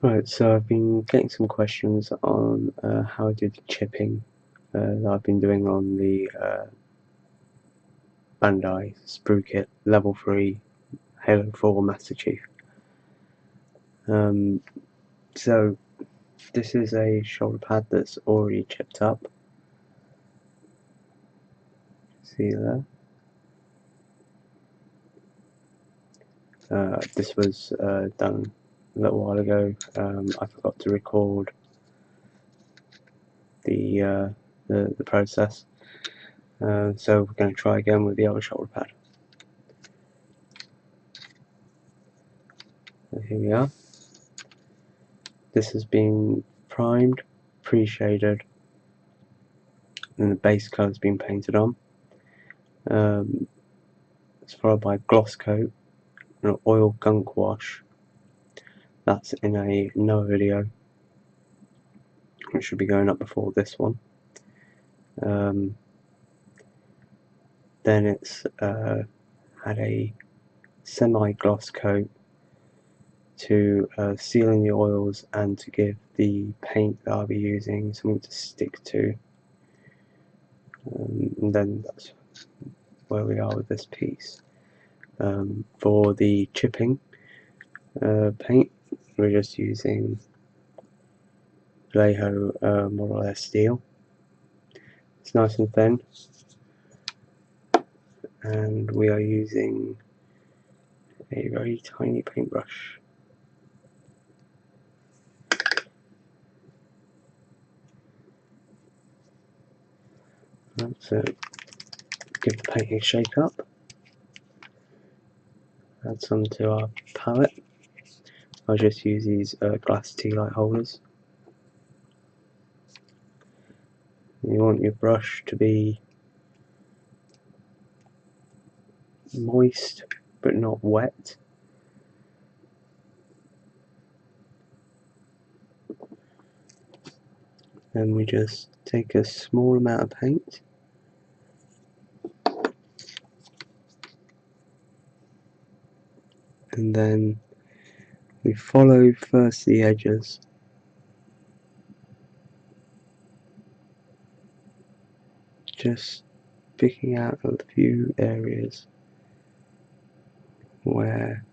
Right, so I've been getting some questions on how I do the chipping that I've been doing on the Bandai sprue kit level 3 Halo 4 Master Chief. So this is a shoulder pad that's already chipped up. See there? This was done a little while ago. I forgot to record the process, so we're going to try again with the other shoulder pad. So here we are. This has been primed, pre-shaded, and the base colour has been painted on. It's followed by a gloss coat and an oil gunk wash. That's in another video, which should be going up before this one. Then it's had a semi-gloss coat to seal in the oils and to give the paint that I'll be using something to stick to. And then that's where we are with this piece. For the chipping paint, we're just using Vallejo Model S steel. It's nice and thin, and we are using a very tiny paintbrush. So give the paint a shake up, add some to our palette. I'll just use these glass tea light holders. You want your brush to be moist but not wet. Then we just take a small amount of paint and then we follow first the edges, just picking out a few areas where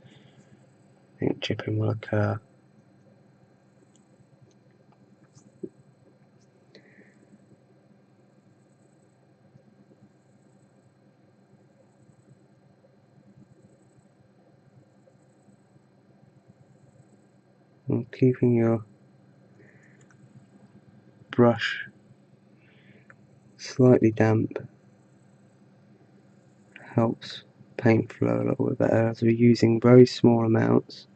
I think chipping will occur. And keeping your brush slightly damp helps paint flow a little bit better, as we're using very small amounts.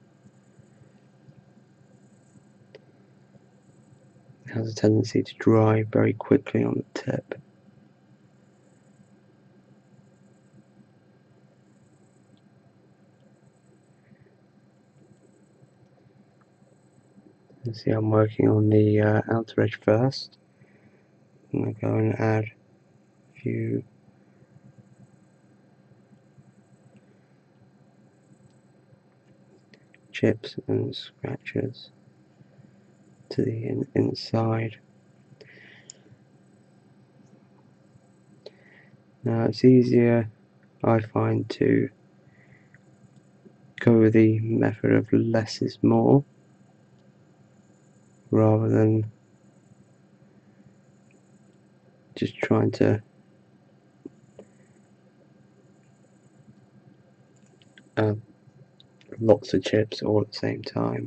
It has a tendency to dry very quickly on the tip. You see I'm working on the outer edge first. I'm going to go and add a few chips and scratches to the inside. Now it's easier, I find, to go with the method of less is more rather than just trying to add lots of chips all at the same time.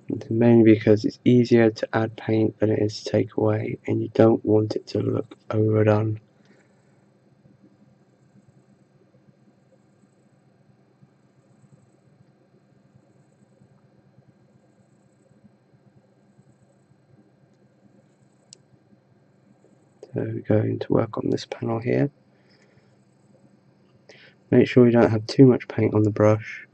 It's mainly because it's easier to add paint than it is to take away, and you don't want it to look overdone. So we're going to work on this panel here. Make sure you don't have too much paint on the brush.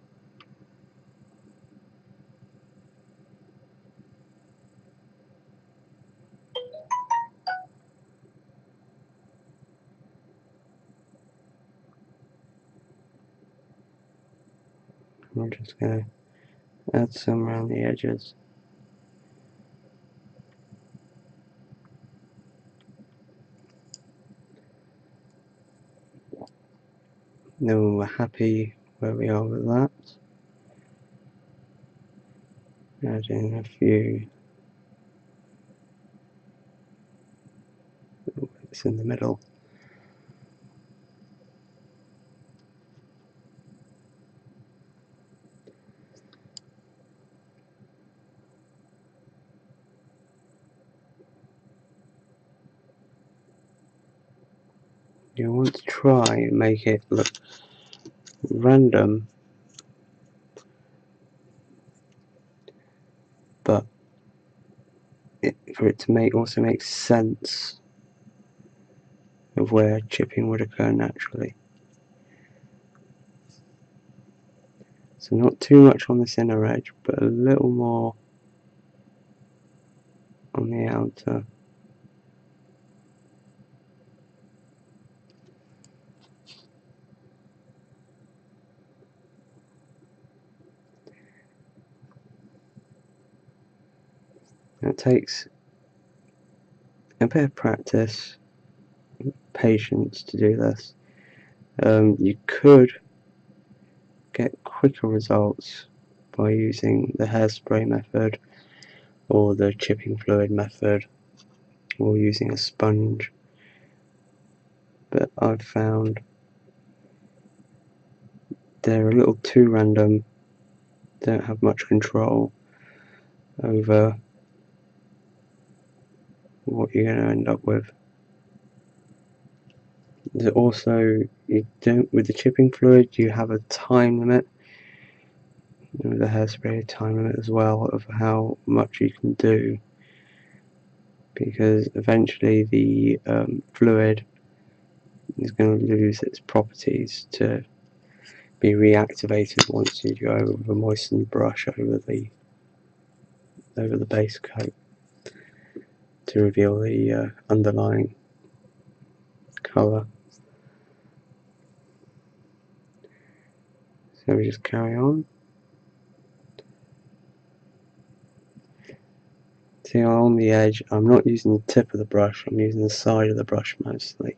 We're just going to Add some around the edges. Then when we're happy where we are with that, add in a few bits in the middle. You want to try and make it look random, but for it to also make sense of where chipping would occur naturally. So not too much on this inner edge, but a little more on the outer. It takes a bit of practice, patience to do this. You could get quicker results by using the hairspray method or the chipping fluid method or using a sponge, but I've found they're a little too random, don't have much control over what you're going to end up with. There's also, with the chipping fluid you have a time limit, and with the hairspray a time limit as well of how much you can do, because eventually the fluid is going to lose its properties to be reactivated once you go with a moistened brush over the base coat to reveal the underlying colour. So we just carry on. See, on the edge, I'm not using the tip of the brush, I'm using the side of the brush mostly.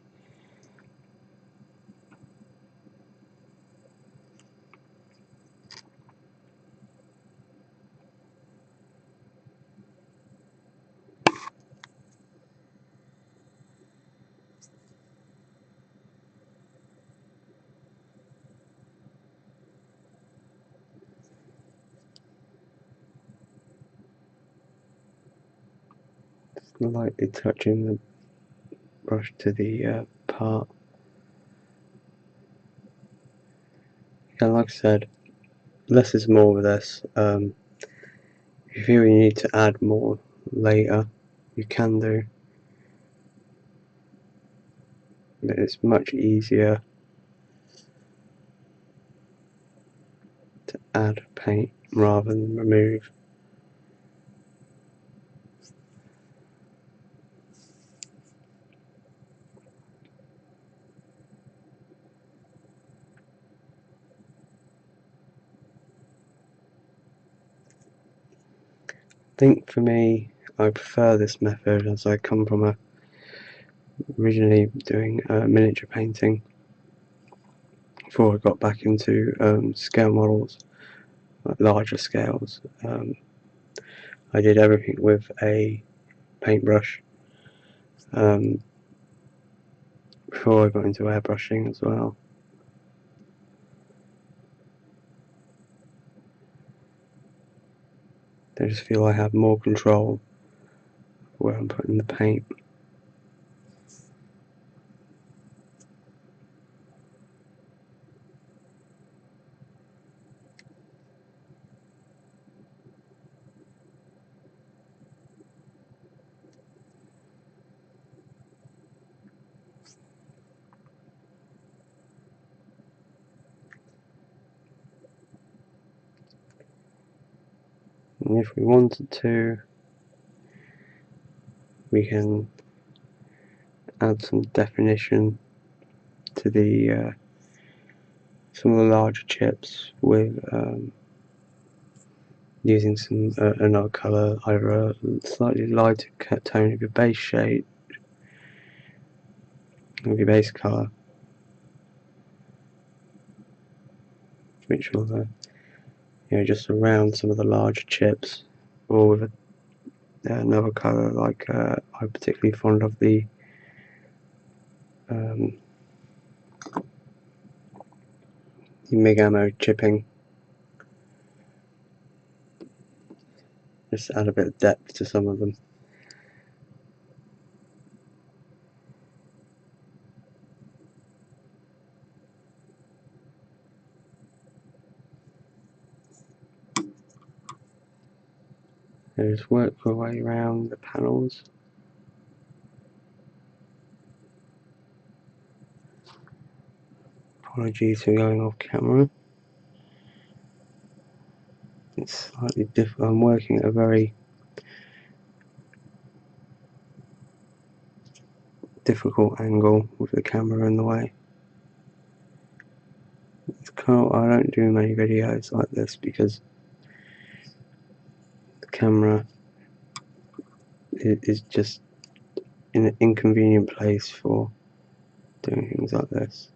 Just lightly touching the brush to the part. Yeah, like I said, less is more with this. If you feel you need to add more later, you can do, but it's much easier to add paint rather than remove. I think for me, I prefer this method as I come from originally doing miniature painting before I got back into scale models, like larger scales. I did everything with a paintbrush before I got into airbrushing as well. I just feel I have more control where I'm putting the paint. And if we wanted to, we can add some definition to the some of the larger chips with using some another colour, either a slightly lighter tone of your base shade, of your base colour, which will just around some of the larger chips, or with another colour, like I'm particularly fond of the MIG ammo chipping. Just add a bit of depth to some of them. And just work your way around the panels. Apologies for going off camera. It's slightly different. I'm working at a very difficult angle with the camera in the way. I don't do many videos like this because the camera is just in an inconvenient place for doing things like this.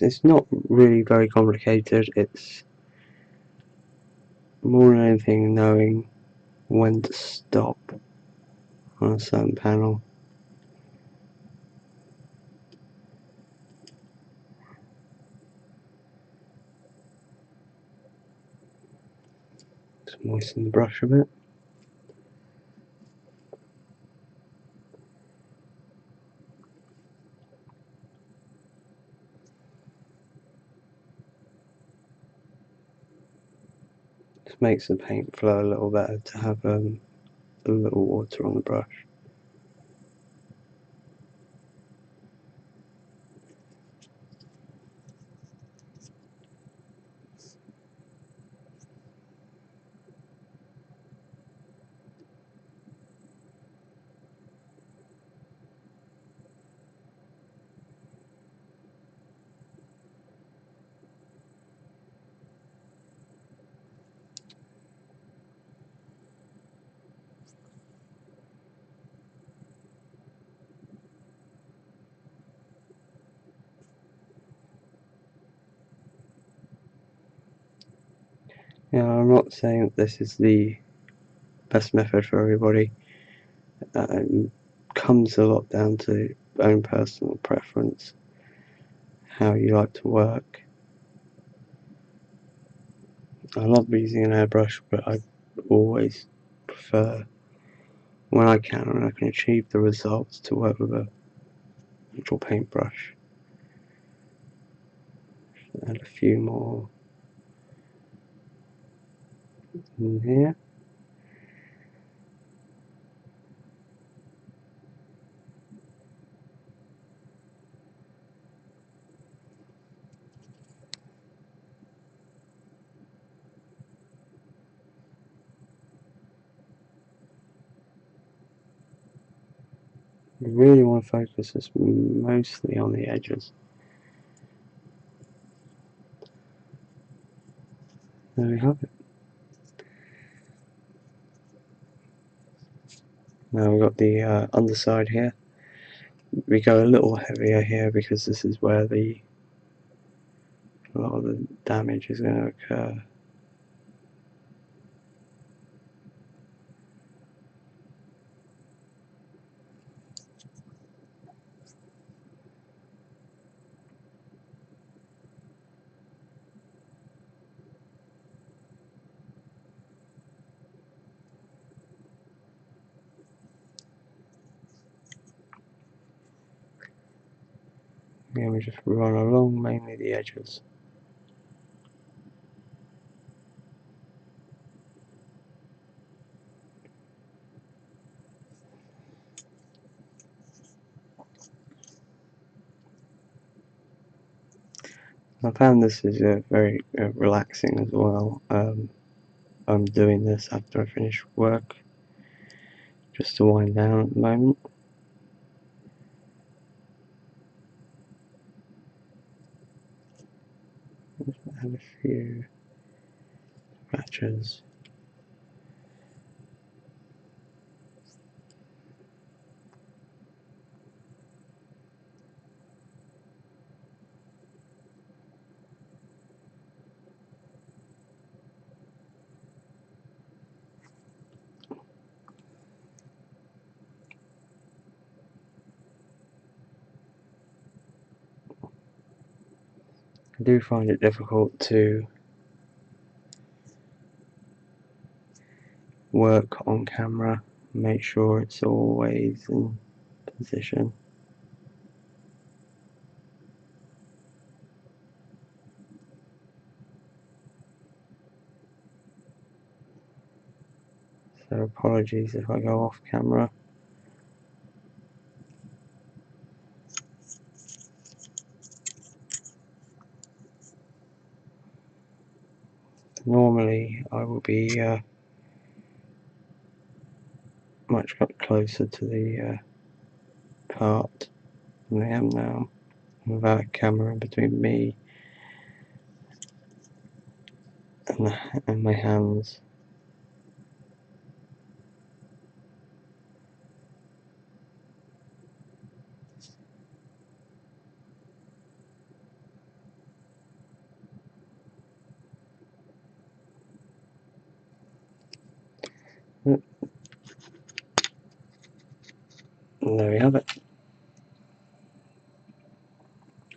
It's not really very complicated. It's more than anything knowing when to stop on a certain panel. Just moisten the brush a bit. Just makes the paint flow a little better to have a little water on the brush. I'm not saying that this is the best method for everybody. It comes a lot down to own personal preference, how you like to work. I love using an airbrush, but I always prefer, when I can and I can achieve the results, to work with a neutral paintbrush. Add a few more in here. You really want to focus this mostly on the edges. There we have it. Now we've got the underside here. We go a little heavier here because this is where a lot of the damage is going to occur. Again, we just run along mainly the edges. I found this is very relaxing as well. I'm doing this after I finish work, just to wind down at the moment. Add a few scratches. I do find it difficult to work on camera, make sure it's always in position. So apologies if I go off camera. Normally I will be much closer to the cart than I am now, without a camera in between me and my hands. And there we have it.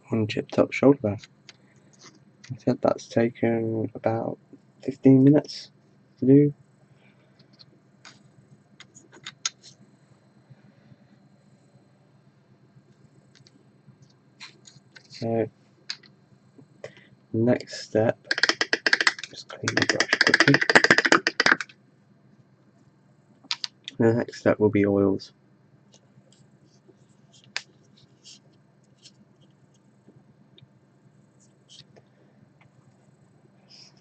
One chipped up shoulder bag. I said that's taken about 15 minutes to do. So next step, just clean my brush quickly. The next step will be oils.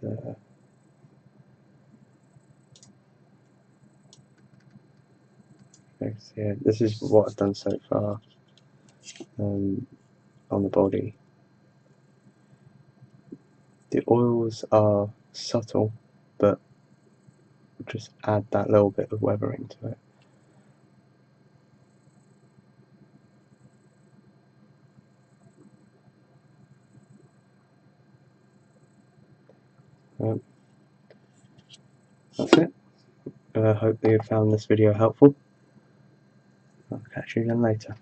So, yeah, this is what I've done so far on the body. The oils are subtle, but just add that little bit of weathering to it. That's it. I hope you found this video helpful. I'll catch you again later.